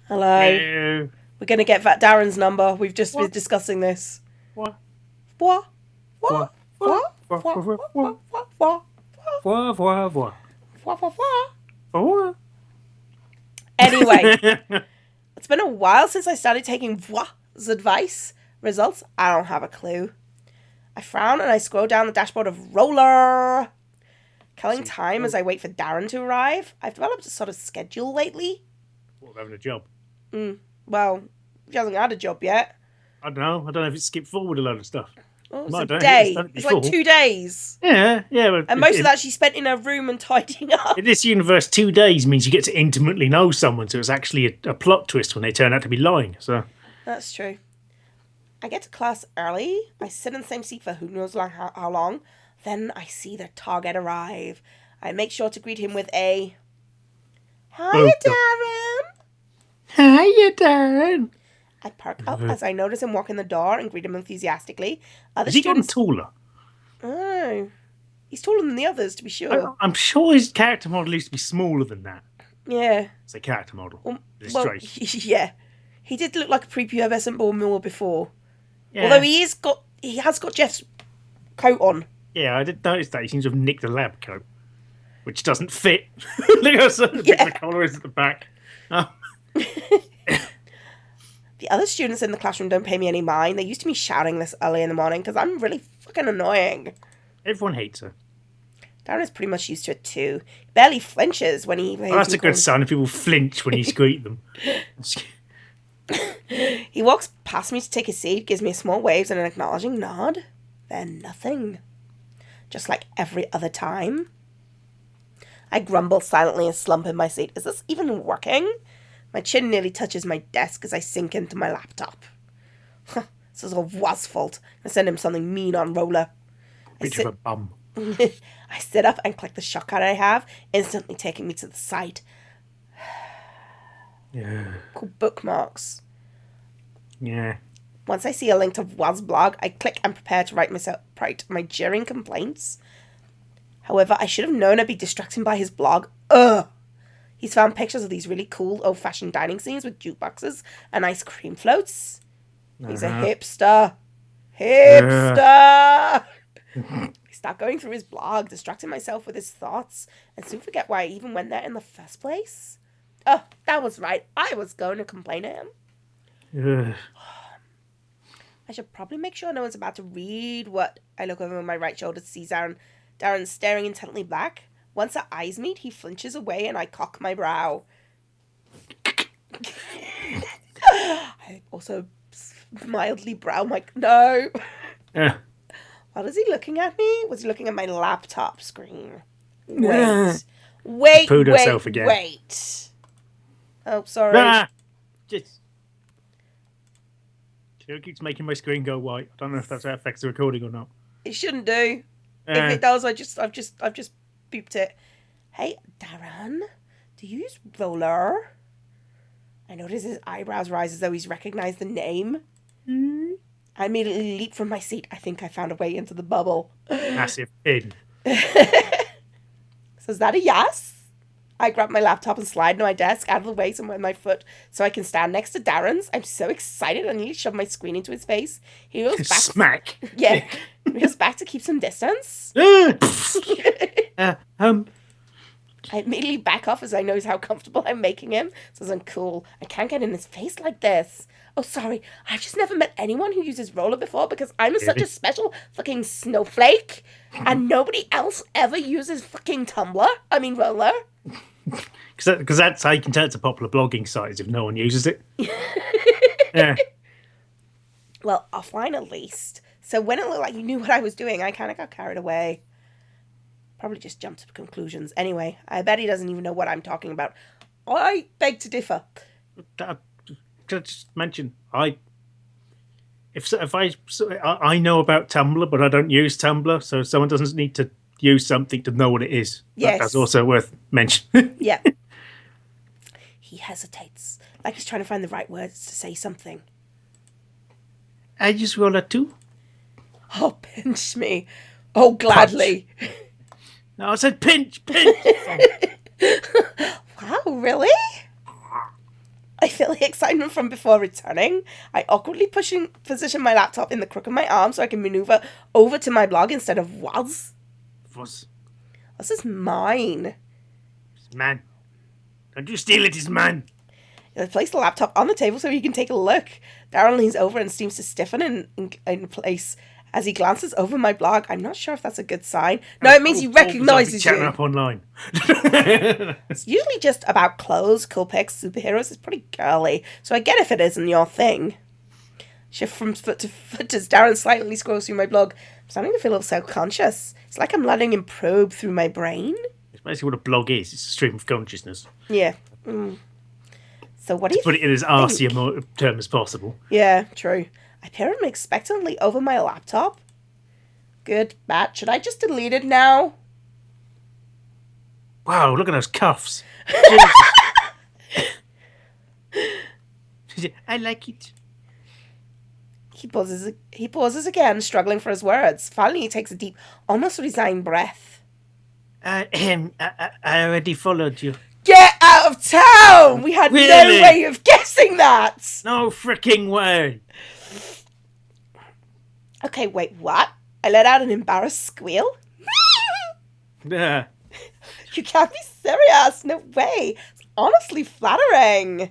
Hello. No. We're going to get Darren's number. We've just been discussing this. What? What? What? What? What? What? What? What? What? What? What? What? What? What? What? What? What? What? What? Anyway, it's been a while since I started taking Voix advice. Results? I don't have a clue. I frown and I scroll down the dashboard of Roller. Killing time as I wait for Darren to arrive. I've developed a sort of schedule lately. What, having a job? Well, he hasn't had a job yet. I don't know. I don't know if it skipped forward a load of stuff. Oh, it's Might a have done it. day. Done it It's like before. 2 days. Yeah. But And most of that she spent in her room and tidying up. in this universe, 2 days means you get to intimately know someone, so it's actually a plot twist when they turn out to be lying. So That's true. I get to class early. I sit in the same seat for who knows how long. Then I see the target arrive. I make sure to greet him with a "Hiya, Darren." Hiya, Darren. I perk up as I notice him walk in the door and greet him enthusiastically. Other Has he gotten students. taller? Oh, he's taller than the others, to be sure. I'm sure his character model used to be smaller than that. Yeah. It's a character model. Well, Illustration. yeah. He did look like a prepubescent boy more before. Yeah. Although he has got Jeff's coat on. Yeah, I did notice that. He seems to have nicked the lab coat, which doesn't fit. Look how big the collar is at the back. Oh. The other students in the classroom don't pay me any mind. They used to be shouting this early in the morning because I'm really fucking annoying. Everyone hates her. Darren is pretty much used to it too. He barely flinches when he... Oh, that's a good sign if people flinch when you greet them. He walks past me to take a seat, gives me a small wave and an acknowledging nod. Then nothing. Just like every other time. I grumble silently and slump in my seat. Is this even working? My chin nearly touches my desk as I sink into my laptop. This is all Waz's fault. I send him something mean on Roller. Bitch of a bum. I sit up and click the shortcut I have, instantly taking me to the site. Yeah. Cool bookmarks. Yeah. Once I see a link to Waz's blog, I click and prepare to write my jeering complaints. However, I should have known I'd be distracted by his blog. Ugh! He's found pictures of these really cool old-fashioned dining scenes with jukeboxes and ice cream floats. He's a hipster. Hipster! I start going through his blog, distracting myself with his thoughts, and soon forget why I even went there in the first place. Oh, that was right. I was going to complain to him. I should probably make sure no one's about to read what I look over my right shoulder to see Darren staring intently back. Once our eyes meet, he flinches away and I cock my brow. I also mildly brow my... No! What is he looking at me? Was he looking at my laptop screen? Wait. Pooed herself again. Wait. Oh, sorry. Just... It keeps making my screen go white. I don't know if that affects the recording or not. It shouldn't do. If it does, I've just booped it. Hey, Darren, do you use Roller? I notice his eyebrows rise as though he's recognized the name. I immediately leap from my seat. I think I found a way into the bubble. Massive pin. So is that a yes? I grab my laptop and slide to my desk out of the way somewhere with my foot so I can stand next to Darren's. I'm so excited I nearly shove my screen into his face. He goes back. Smack. Yeah. He goes back to keep some distance. I immediately back off as I notice how comfortable I'm making him. Says I'm cool. I can't get in his face like this. Oh, sorry. I've just never met anyone who uses Roller before because I'm such a special fucking snowflake. And nobody else ever uses fucking Roller. Because that's how you can tell it's a popular blogging site, is if no one uses it. Yeah. Well, offline at least. So when it looked like you knew what I was doing, I kind of got carried away. Probably just jumped to conclusions. Anyway, I bet he doesn't even know what I'm talking about. I beg to differ. Can I just mention, I know about Tumblr, but I don't use Tumblr, so someone doesn't need to use something to know what it is. Yes. That's also worth mentioning. Yeah. He hesitates, like he's trying to find the right words to say something. I use Roller too. Oh, pinch me. Oh, gladly. Punch. No, I said pinch. Wow, really? I feel the excitement from before returning. I awkwardly position my laptop in the crook of my arm so I can maneuver over to my blog instead of was. Was. This is mine. It's man. Don't you steal it, it's mine. I place the laptop on the table so he can take a look. Darren leans over and seems to stiffen in place as he glances over my blog. I'm not sure if that's a good sign. No, it means he recognises you. Chatting up online. It's usually just about clothes, cool pics, superheroes. It's pretty girly, so I get if it isn't your thing. Shift from foot to foot as Darren slightly scrolls through my blog. I'm starting to feel a little self-conscious. It's like I'm letting him probe through my brain. It's basically what a blog is. It's a stream of consciousness. Yeah. So what do you put it in as arsy a term as possible. Yeah, true. I peer him expectantly over my laptop. Good, bad. Should I just delete it now? Wow, look at those cuffs. I like it. He pauses again, struggling for his words. Finally, he takes a deep, almost resigned breath. I already followed you. Get out of town! We had no way of guessing that! No freaking way! Okay, wait, what? I let out an embarrassed squeal. Yeah. You can't be serious. No way. It's honestly flattering.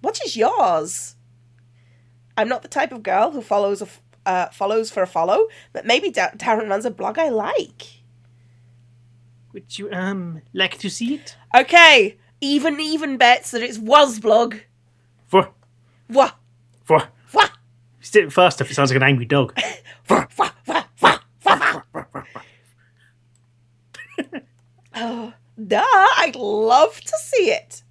What is yours? I'm not the type of girl who follows for a follow, but maybe Darren runs a blog I like. Would you like to see it? Okay, even bets that it's was blog. For What? For What? Say it faster if it sounds like an angry dog. Oh, duh, I'd love to see it.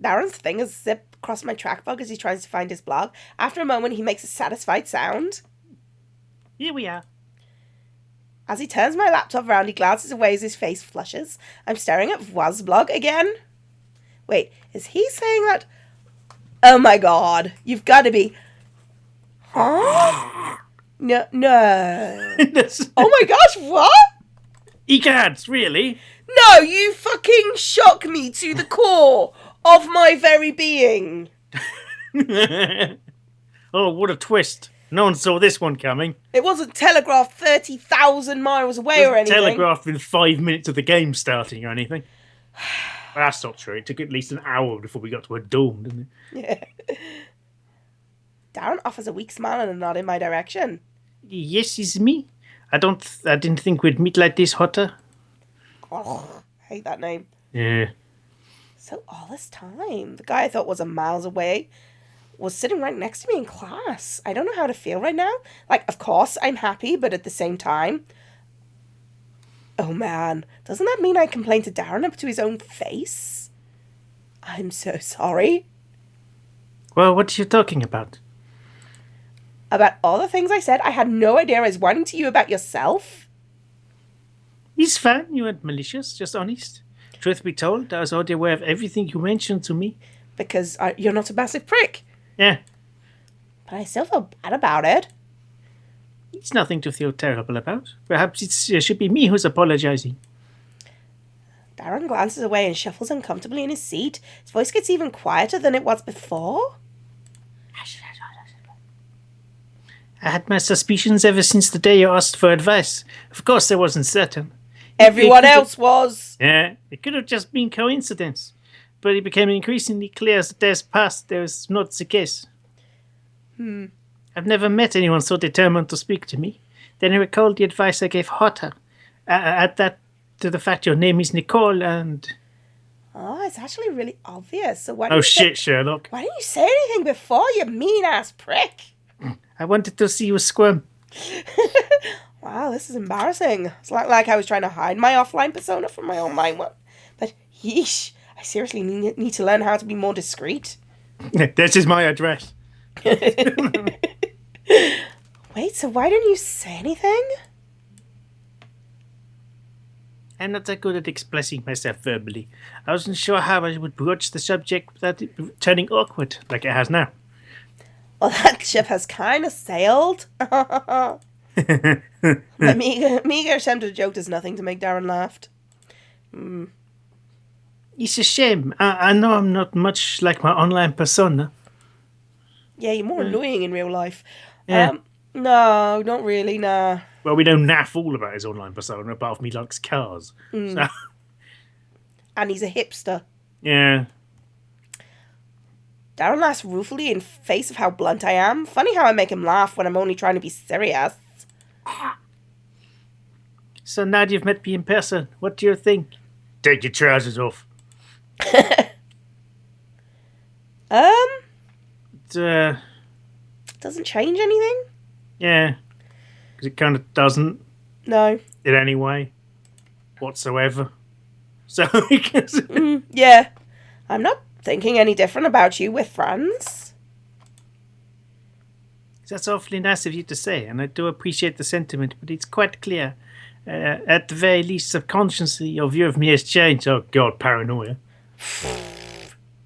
Darren's fingers zip across my trackbug as he tries to find his blog. After a moment, he makes a satisfied sound. Here we are. As he turns my laptop around, he glances away as his face flushes. I'm staring at Wazblog again. Wait, is he saying that? Oh my god, you've got to be... Huh? No. Oh my gosh, what? Egads, really? No, you fucking shock me to the core of my very being. Oh, what a twist. No one saw this one coming. It wasn't telegraphed 30,000 miles away or anything. Telegraphed within 5 minutes of the game starting or anything. Well, that's not true. It took at least an hour before we got to a dawn, didn't it? Yeah. Darren offers a weak smile and a nod in my direction. Yes, it's me. I didn't think we'd meet like this, Hotter. Oh, I hate that name. Yeah. So all this time, the guy I thought was a miles away was sitting right next to me in class. I don't know how to feel right now. Like, of course, I'm happy, but at the same time... Oh, man. Doesn't that mean I complained to Darren up to his own face? I'm so sorry. Well, what are you talking about? About all the things I said, I had no idea I was whining to you about yourself. It's fine. You weren't malicious, just honest. Truth be told, I was already aware of everything you mentioned to me. Because you're not a massive prick. Yeah. But I still feel bad about it. It's nothing to feel terrible about. Perhaps it should be me who's apologizing. Darren glances away and shuffles uncomfortably in his seat. His voice gets even quieter than it was before. I had my suspicions ever since the day you asked for advice. Of course, I wasn't certain. Everyone else was. Yeah, it could have just been coincidence. But it became increasingly clear as the days passed that was not the case. I've never met anyone so determined to speak to me. Then I recalled the advice I gave Hotter. Add that to the fact your name is Nicole and... Oh, it's actually really obvious. So why Oh shit, Sherlock. Why didn't you say anything before, you mean-ass prick? I wanted to see you squirm. Wow, this is embarrassing. It's like I was trying to hide my offline persona from my online one. But yeesh, I seriously need to learn how to be more discreet. This is my address. Wait, so why didn't you say anything? I'm not that good at expressing myself verbally. I wasn't sure how I would broach the subject without it turning awkward, like it has now. Well, that ship has kind of sailed. My meager attempt at a joke does nothing to make Darren laugh. It's a shame. I know I'm not much like my online persona. Yeah, you're more annoying in real life. Yeah. No, not really, nah. Well, we know naff all about his online persona, apart from he likes cars. So, And he's a hipster. yeah. Darren laughs ruefully in face of how blunt I am. Funny how I make him laugh when I'm only trying to be serious. So now that you've met me in person, what do you think? Take your trousers off. Doesn't change anything? Yeah. Because it kind of doesn't. No. In any way. Whatsoever. So, yeah. I'm not thinking any different about you with friends. That's awfully nice of you to say, and I do appreciate the sentiment, but it's quite clear. At the very least, subconsciously, your view of me has changed. Oh, God, paranoia.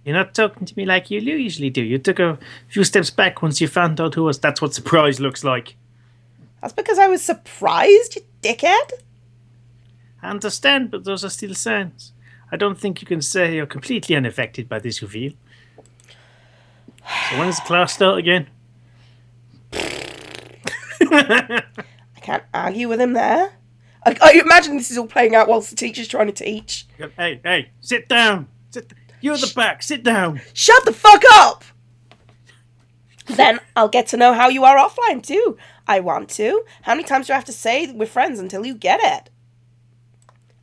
You're not talking to me like you usually do. You took a few steps back once you found out who was. That's what surprise looks like. That's because I was surprised, you dickhead. I understand, but those are still signs. I don't think you can say you're completely unaffected by this reveal. So when does the class start again? I can't argue with him there. I imagine this is all playing out whilst the teacher's trying to teach. Hey, sit down. You're at the back. Sit down. Shut the fuck up! Then I'll get to know how you are offline too. I want to. How many times do I have to say we're friends until you get it?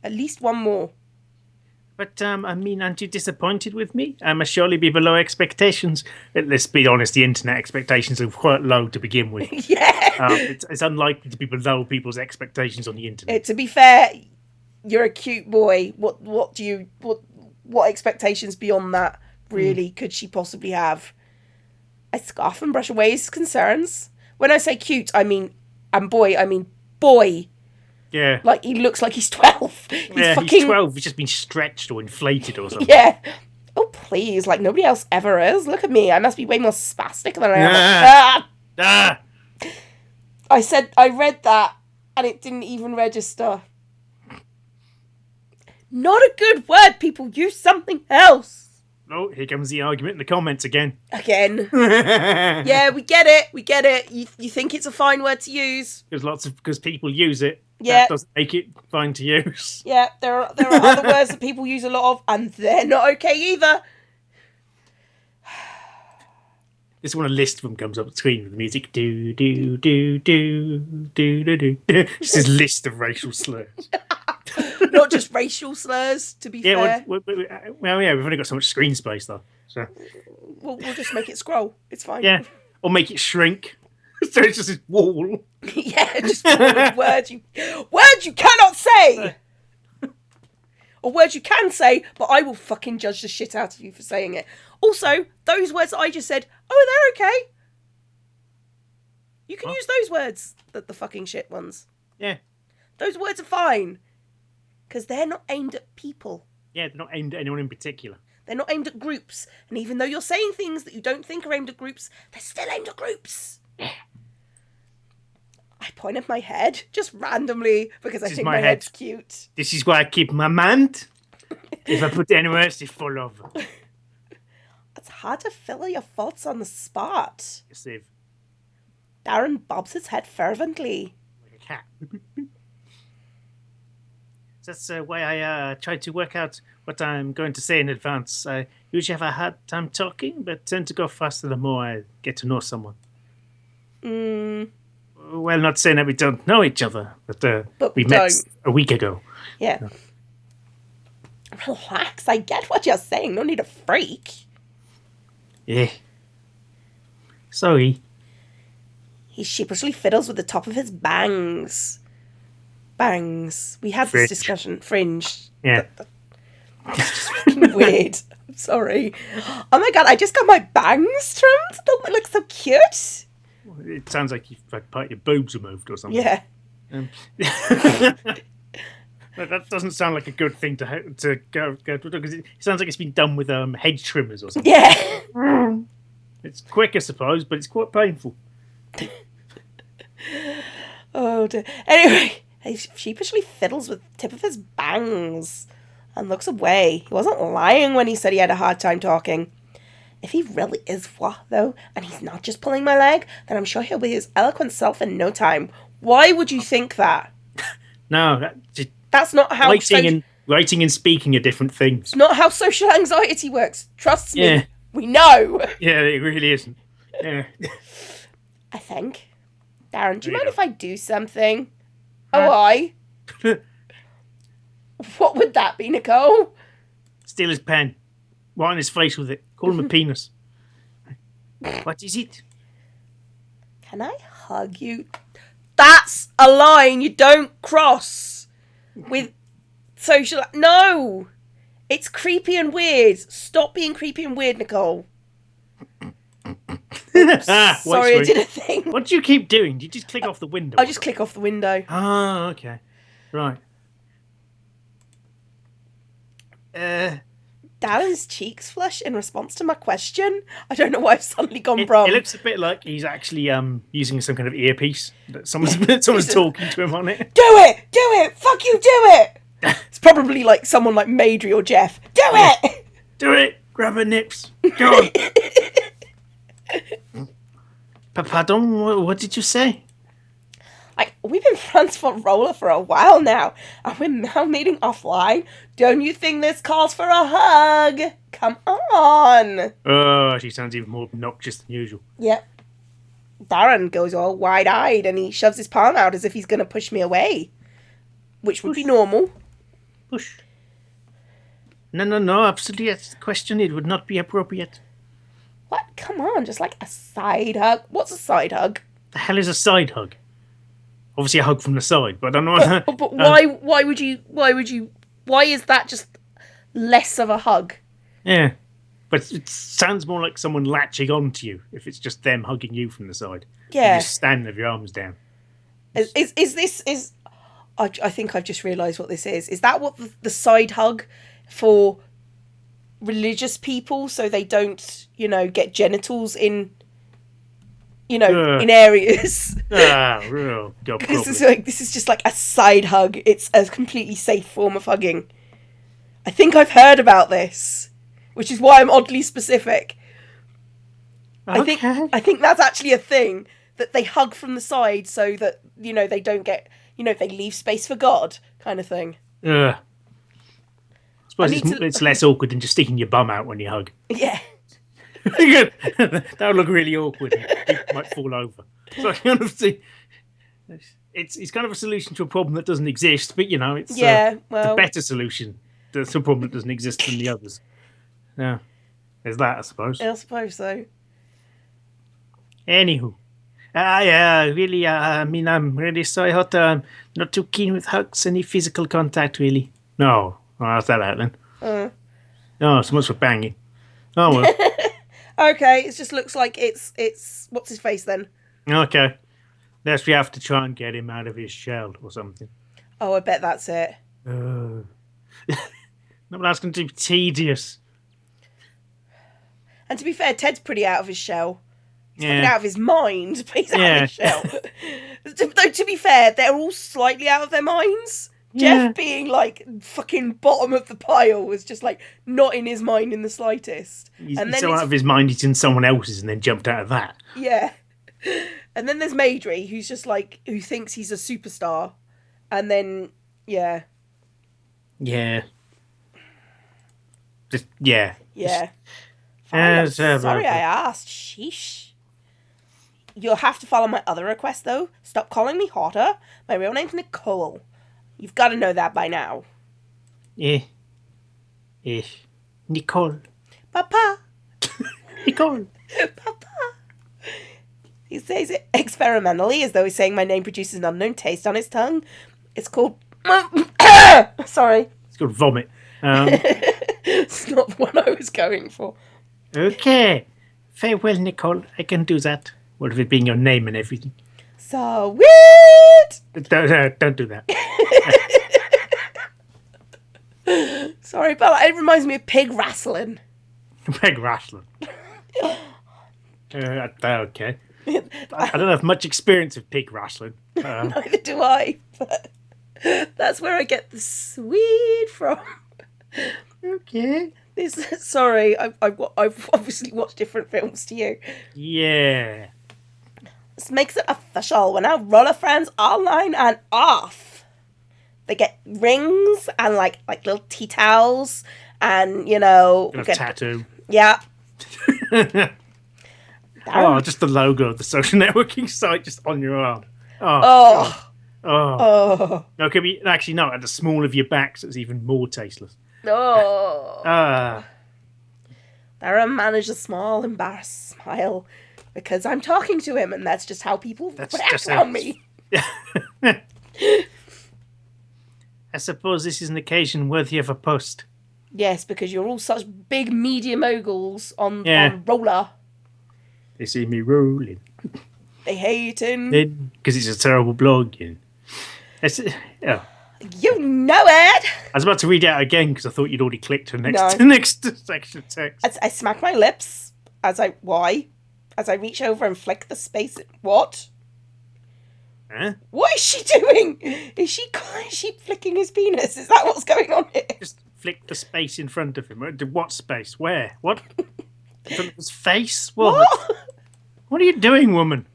At least one more. But, I mean, aren't you disappointed with me? I must surely be below expectations. Let's be honest, the internet expectations are quite low to begin with. Yeah. It's unlikely to be below people's expectations on the internet. To be fair, you're a cute boy. What expectations beyond that, really, could she possibly have? I scoff and brush away his concerns. When I say cute, I mean boy. Yeah. Like, he looks like he's 12. He's 12. He's just been stretched or inflated or something. Yeah. Oh, please. Like, nobody else ever is. Look at me. I must be way more spastic than I am. I read that, and it didn't even register. Not a good word, people. Use something else. Oh, here comes the argument in the comments again. Yeah, we get it. You think it's a fine word to use. Because people use it. Yeah. That doesn't make it fine to use. Yeah, there are other words that people use a lot of, and they're not okay either. This is when a list of them comes up on screen with the music. Do, do, do, do, do, do, do, do. Just this list of racial slurs. Not just racial slurs, to be fair. Well, yeah, we've only got so much screen space, though. So. We'll just make it scroll. It's fine. Yeah, or make it shrink. So it's just this wall. Yeah, just words you cannot say! Or words you can say, but I will fucking judge the shit out of you for saying it. Also, those words that I just said, they're okay. You can use those words, the fucking shit ones. Yeah. Those words are fine. Because they're not aimed at people. Yeah, they're not aimed at anyone in particular. They're not aimed at groups. And even though you're saying things that you don't think are aimed at groups, they're still aimed at groups. I point at my head, just randomly, because I think my head's cute. This is why I keep my mind. If I put it anywhere else, it's full of. It's hard to fill your thoughts on the spot. Yes, Steve. Darren bobs his head fervently. Like a cat. That's why I try to work out what I'm going to say in advance. I usually have a hard time talking, but tend to go faster the more I get to know someone. Well, not saying that we don't know each other, but we met a week ago. Yeah. Relax, I get what you're saying. No need to freak. Yeah. Sorry. He sheepishly fiddles with the top of his bangs. Bangs. We had this discussion. Fringe. Yeah. It's just fucking weird. I'm sorry. Oh my god, I just got my bangs trimmed. Don't they look so cute? It sounds like you've had part of your boobs removed or something. Yeah. That doesn't sound like a good thing to go because it sounds like it's been done with hedge trimmers or something. Yeah. It's quick, I suppose, but it's quite painful. Oh dear. Anyway, he sheepishly fiddles with the tip of his bangs. and looks away. He wasn't lying when he said he had a hard time talking. If he really is what, though, and he's not just pulling my leg, then I'm sure he'll be his eloquent self in no time. Why would you think that? No, that's not how... Writing and speaking are different things. It's not how social anxiety works. Trust me. Yeah. We know. Yeah, it really isn't. Yeah. I think. Darren, do you mind if I do something? Oh, I? What would that be, Nicole? Steal his pen. Right in his face with it. Call him a penis. What is it? Can I hug you? That's a line you don't cross with social... No! It's creepy and weird. Stop being creepy and weird, Nicole. Sorry, I did a thing. What do you keep doing? Do you just click off the window? I just click off the window. Ah, okay. Right. Darren's cheeks flush in response to my question. I don't know why I've suddenly gone wrong. It looks a bit like he's actually using some kind of earpiece. That someone's talking to him on it. Do it! Do it! Fuck you, do it! It's probably like someone like Madry or Jeff. Do it! Do it! Grab her nips. Go on. Pardon? What did you say? Like, we've been friends for Roller for a while now, and we're now meeting offline. Don't you think this calls for a hug? Come on. Oh, she sounds even more obnoxious than usual. Yep. Darren goes all wide-eyed, and he shoves his palm out as if he's going to push me away, which would be normal. Push. No, absolutely. That's the question. It would not be appropriate. What? Come on, just like a side hug. What's a side hug? The hell is a side hug? Obviously a hug from the side, but I don't know. But why is that just less of a hug? Yeah. But it sounds more like someone latching onto you if it's just them hugging you from the side. Yeah. You just standing with your arms down. I think I've just realised what this is. Is that what the side hug for religious people, so they don't, get genitals in, in areas? Real. Because this is just like a side hug. It's a completely safe form of hugging. I think I've heard about this, which is why I'm oddly specific. Okay. I think that's actually a thing, that they hug from the side so that, they don't get, they leave space for God, kind of thing. I suppose it's less awkward than just sticking your bum out when you hug. Yeah. That would look really awkward. People might fall over. So I kind of see, it's kind of a solution to a problem that doesn't exist, but it's a better solution to a problem that doesn't exist than the others. Yeah, there's that, I suppose. I suppose so. Anywho, really, I'm really sorry, Hot. I'm not too keen with hugs, any physical contact, really. No, how's that out then? Oh, so much for banging. Oh well. Okay, it just looks like it's what's his face then? Okay. Unless we have to try and get him out of his shell or something. Oh, I bet that's it. No, but that's going to be tedious. And to be fair, Ted's pretty out of his shell. He's fucking Yeah. out of his mind, but he's out of his shell. Though, to be fair, they're all slightly out of their minds. Yeah. Jeff being like fucking bottom of the pile was just like not in his mind in the slightest. He's And then so out of his mind he's in someone else's and then jumped out of that. Yeah. And then there's Madry, who's just like, who thinks he's a superstar. And then, yeah. Yeah. Just, yeah. Yeah. Fine, I'm so- sorry I asked. Sheesh. You'll have to follow my other request, though. Stop calling me Hotter. My real name's Nicole. You've got to know that by now. Yeah. Nicole. Papa. Nicole. Papa. He says it experimentally, as though he's saying my name produces an unknown taste on his tongue. It's called... Sorry. It's called vomit. It's not the one I was going for. Okay. Very well, Nicole. I can do that. What if it being your name and everything? So weird! Don't do that. Sorry, but it reminds me of pig wrestling. Peg wrestling. Okay. I don't have much experience of pig wrestling. Neither do I, but that's where I get the Swede from. Okay. Sorry, I've obviously watched different films to you. Yeah. This makes it official. We're now roller friends online and off. They get rings and like little tea towels and, you know... Got a tattoo. Yeah. Oh, just the logo of the social networking site just on your arm. Oh. Oh. No, it could be... Actually, no, at the small of your back, so it's even more tasteless. Oh. Darren managed a small, embarrassed smile because I'm talking to him, and that's just how people react around me. I suppose this is an occasion worthy of a post. Yes, because you're all such big media moguls on roller. They see me rolling. They hating. Because it's a terrible blog. You know it! I was about to read it out again because I thought you'd already clicked to the next section of text. I smack my lips as I reach over and flick the space. What? Huh? What is she doing? Is she flicking his penis? Is that what's going on here? Just flick the space in front of him. What space? Where? What? In front of his face? What? What are you doing, woman?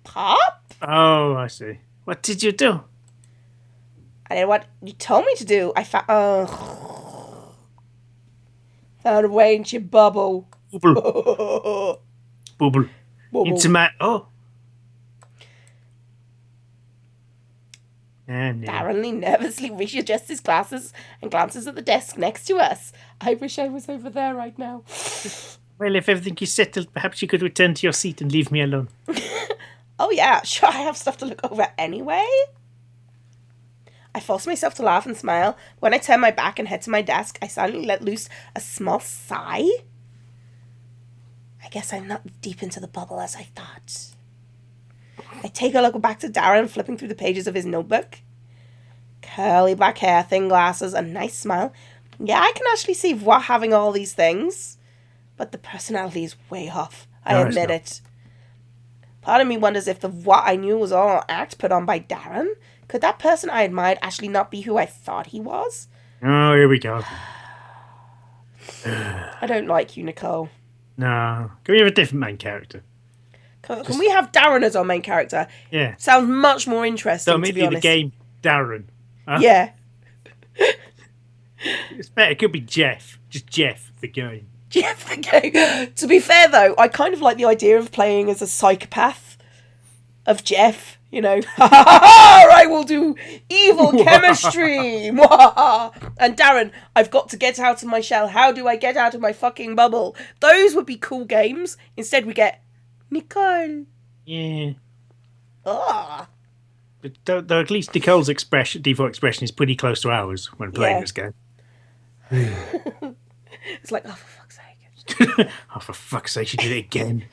Pop? Oh, I see. What did you do? I did what you told me to do. I found a way into your bubble. Bubble. Bubble. Into my... Oh. Darren nervously readjusts his glasses and glances at the desk next to us. I wish I was over there right now. Well, if everything is settled, perhaps you could return to your seat and leave me alone. Oh yeah, sure, I have stuff to look over anyway. I force myself to laugh and smile. When I turn my back and head to my desk, I suddenly let loose a small sigh. I guess I'm not deep into the bubble as I thought. I take a look back to Darren, flipping through the pages of his notebook. Curly black hair, thin glasses, a nice smile. Yeah, I can actually see Voix having all these things. But the personality is way off. I admit it. Part of me wonders if the Voix I knew was all an act put on by Darren. Could that person I admired actually not be who I thought he was? Oh, here we go. I don't like you, Nicole. No. Can we have a different main character? Can we have Darren as our main character? Yeah. Sounds much more interesting, so maybe the game Darren. Huh? Yeah. It's better. It could be Jeff. Just Jeff, the game. Jeff, the game. To be fair, though, I kind of like the idea of playing as a psychopath of Jeff. You know, I will do evil chemistry. And Darren, I've got to get out of my shell. How do I get out of my fucking bubble? Those would be cool games. Instead, we get Nicole. Yeah. Ah. But though at least Nicole's default expression is pretty close to ours when playing this game. It's like, oh, for fuck's sake. Oh, for fuck's sake, she did it again.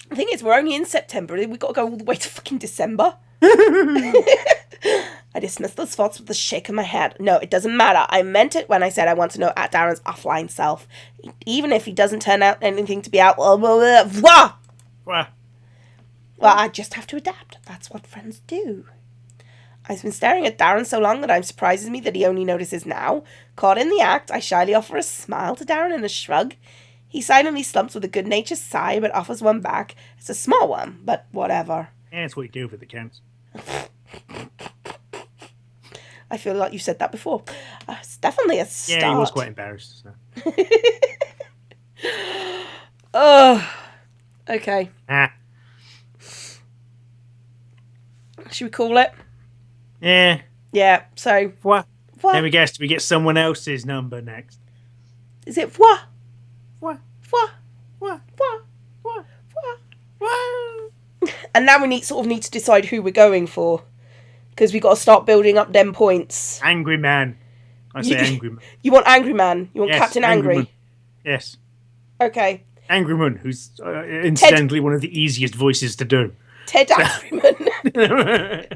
The thing is, we're only in September. We've got to go all the way to fucking December. I dismissed those thoughts with a shake of my head. No, it doesn't matter. I meant it when I said I want to know at Darren's offline self. Even if he doesn't turn out anything to be out... Well, I just have to adapt. That's what friends do. I've been staring at Darren so long that it surprises me that he only notices now. Caught in the act, I shyly offer a smile to Darren and a shrug. He silently slumps with a good-natured sigh, but offers one back. It's a small one, but whatever. Yeah, that's what you do for the counts. I feel like you said that before. It's definitely a start. Yeah, he was quite embarrassed. So. Okay. Should we call it? Yeah. Yeah, so... What? Then we guess we get someone else's number next. Is it Voix? What? Voix? What? Voix? What? Voix? What? And now we need to decide who we're going for. Because we've got to start building up them points. Angry Man. I say Angry Man. You want Angry Man? You want Captain Angry? Man. Yes. Okay. Angry Man, who's incidentally one of the easiest voices to do. Ted Angryman.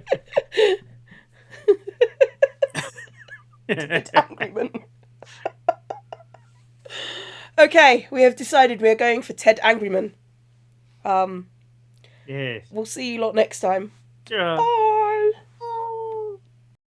Ted Angryman. Okay, we have decided we are going for Ted Angryman. Yes. We'll see you lot next time. Yeah. Bye.